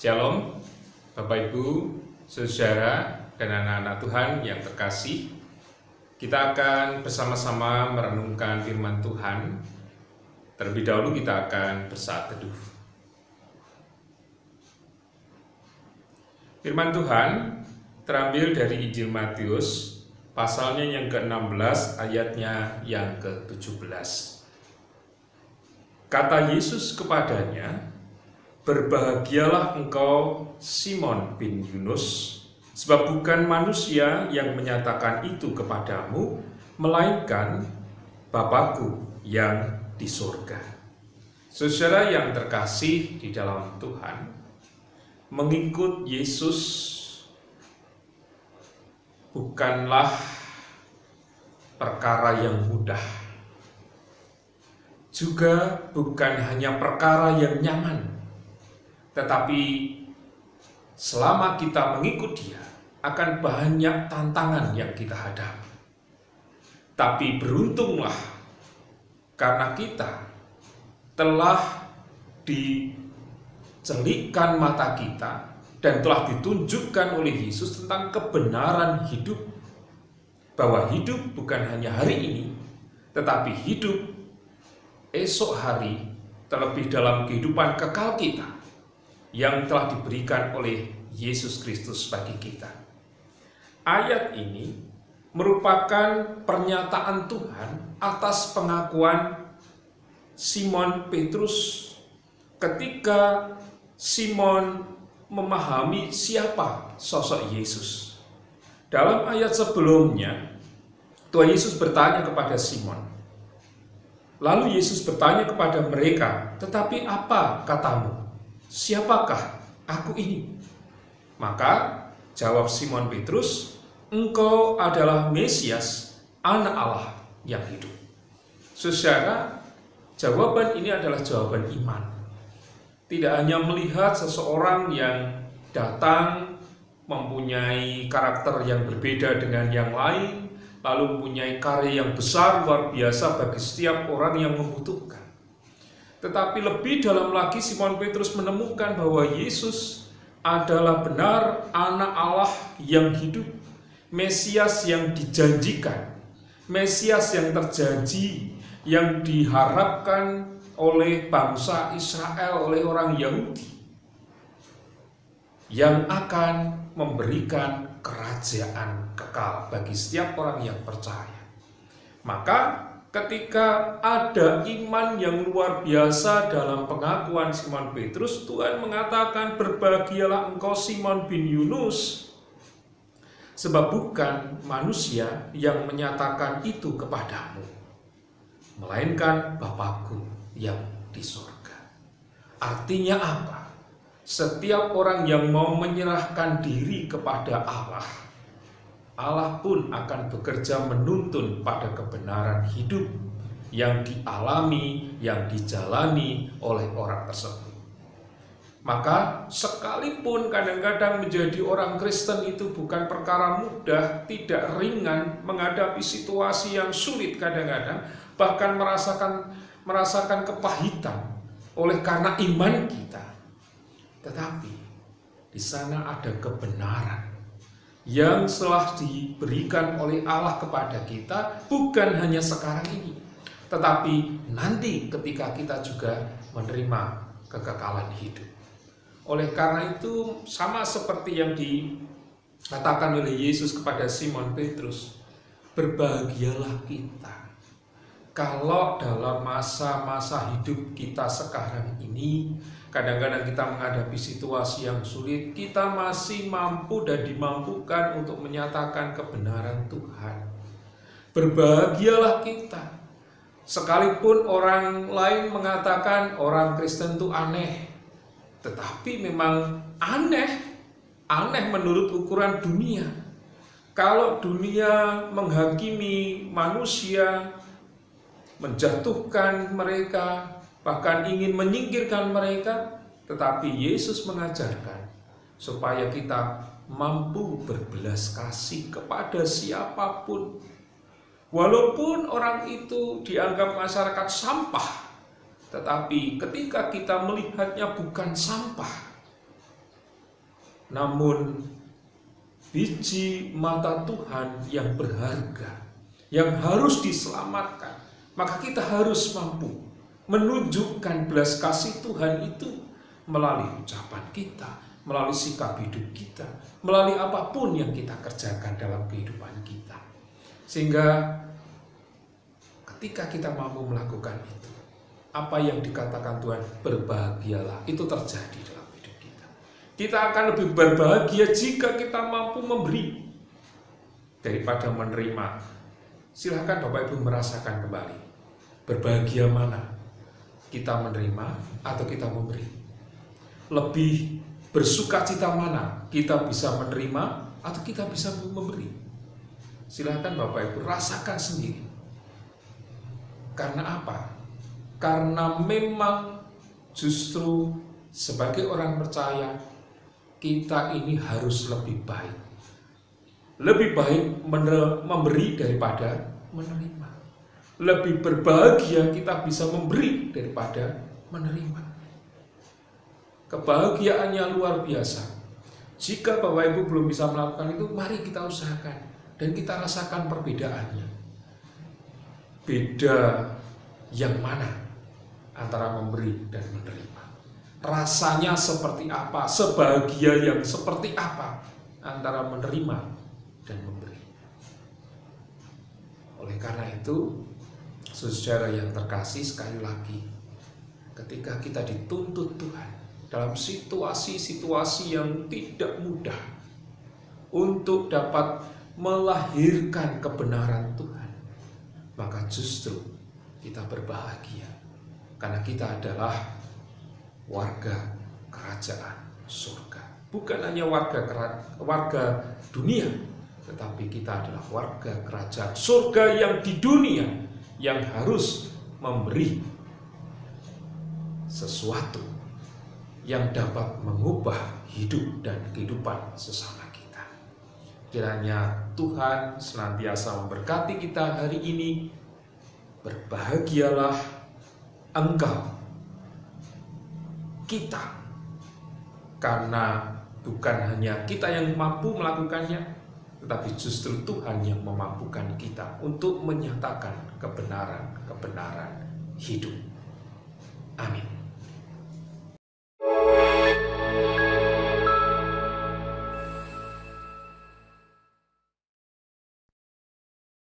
Shalom, Bapak Ibu, saudara, dan anak-anak Tuhan yang terkasih. Kita akan bersama-sama merenungkan firman Tuhan. Terlebih dahulu kita akan bersaat teduh. Firman Tuhan terambil dari Injil Matius, pasalnya yang ke-16, ayatnya yang ke-17. Kata Yesus kepadanya, "Berbahagialah engkau, Simon bin Yunus, sebab bukan manusia yang menyatakan itu kepadamu, melainkan Bapa-Ku yang di surga." Saudara yang terkasih di dalam Tuhan, mengikut Yesus bukanlah perkara yang mudah, juga bukan hanya perkara yang nyaman. Tetapi selama kita mengikut Dia, akan banyak tantangan yang kita hadapi. Tapi beruntunglah karena kita telah dicelikkan mata kita dan telah ditunjukkan oleh Yesus tentang kebenaran hidup. Bahwa hidup bukan hanya hari ini, tetapi hidup esok hari, terlebih dalam kehidupan kekal kita yang telah diberikan oleh Yesus Kristus bagi kita. Ayat ini merupakan pernyataan Tuhan atas pengakuan Simon Petrus ketika Simon memahami siapa sosok Yesus. Dalam ayat sebelumnya, Tuhan Yesus bertanya kepada Simon. Lalu Yesus bertanya kepada mereka, "Tetapi apa katamu? Siapakah aku ini?" Maka jawab Simon Petrus, "Engkau adalah Mesias, Anak Allah yang hidup." Saudara, jawaban ini adalah jawaban iman. Tidak hanya melihat seseorang yang datang mempunyai karakter yang berbeda dengan yang lain, lalu mempunyai karya yang besar luar biasa bagi setiap orang yang membutuhkan. Tetapi lebih dalam lagi, Simon Petrus menemukan bahwa Yesus adalah benar Anak Allah yang hidup, Mesias yang dijanjikan, Mesias yang terjanji, yang diharapkan oleh bangsa Israel, oleh orang Yahudi, yang akan memberikan kerajaan kekal bagi setiap orang yang percaya. Maka ketika ada iman yang luar biasa dalam pengakuan Simon Petrus, Tuhan mengatakan, "Berbahagialah engkau, Simon bin Yunus, sebab bukan manusia yang menyatakan itu kepadamu, melainkan Bapa-Ku yang di surga." Artinya apa? Setiap orang yang mau menyerahkan diri kepada Allah, Allah pun akan bekerja menuntun pada kebenaran hidup yang dialami, yang dijalani oleh orang tersebut. Maka sekalipun kadang-kadang menjadi orang Kristen itu bukan perkara mudah, tidak ringan, menghadapi situasi yang sulit kadang-kadang, bahkan merasakan kepahitan oleh karena iman kita. Tetapi di sana ada kebenaran yang telah diberikan oleh Allah kepada kita, bukan hanya sekarang ini, tetapi nanti ketika kita juga menerima kekekalan hidup. Oleh karena itu, sama seperti yang dikatakan oleh Yesus kepada Simon Petrus, berbahagialah kita kalau dalam masa-masa hidup kita sekarang ini, kadang-kadang kita menghadapi situasi yang sulit, kita masih mampu dan dimampukan untuk menyatakan kebenaran Tuhan. Berbahagialah kita. Sekalipun orang lain mengatakan orang Kristen itu aneh, tetapi memang aneh menurut ukuran dunia. Kalau dunia menghakimi manusia, menjatuhkan mereka, bahkan ingin menyingkirkan mereka, tetapi Yesus mengajarkan supaya kita mampu berbelas kasih kepada siapapun. Walaupun orang itu dianggap masyarakat sampah, tetapi ketika kita melihatnya bukan sampah, namun biji mata Tuhan yang berharga, yang harus diselamatkan. Maka kita harus mampu menunjukkan belas kasih Tuhan itu melalui ucapan kita, melalui sikap hidup kita, melalui apapun yang kita kerjakan dalam kehidupan kita. Sehingga ketika kita mampu melakukan itu, apa yang dikatakan Tuhan, berbahagialah, itu terjadi dalam hidup kita. Kita akan lebih berbahagia jika kita mampu memberi daripada menerima. Silahkan Bapak Ibu merasakan kembali, berbahagia mana? Kita menerima atau kita memberi? Lebih bersukacita mana? Kita bisa menerima atau kita bisa memberi? Silahkan Bapak Ibu rasakan sendiri. Karena apa? Karena memang justru sebagai orang percaya, kita ini harus lebih baik. Lebih baik memberi daripada menerima. Lebih berbahagia kita bisa memberi daripada menerima. Kebahagiaannya luar biasa. Jika Bapak Ibu belum bisa melakukan itu, mari kita usahakan dan kita rasakan perbedaannya. Beda yang mana antara memberi dan menerima? Rasanya seperti apa? Sebahagia yang seperti apa antara menerima dan memberi? Oleh karena itu, saudara yang terkasih, sekali lagi, ketika kita dituntut Tuhan dalam situasi-situasi yang tidak mudah untuk dapat melahirkan kebenaran Tuhan, maka justru kita berbahagia karena kita adalah warga kerajaan surga. Bukan hanya warga dunia, tetapi kita adalah warga kerajaan surga yang di dunia, yang harus memberi sesuatu yang dapat mengubah hidup dan kehidupan sesama kita. Kiranya Tuhan senantiasa memberkati kita hari ini. Berbahagialah engkau, kita, karena bukan hanya kita yang mampu melakukannya, tetapi justru Tuhan yang memampukan kita untuk menyatakan kebenaran-kebenaran hidup. Amin.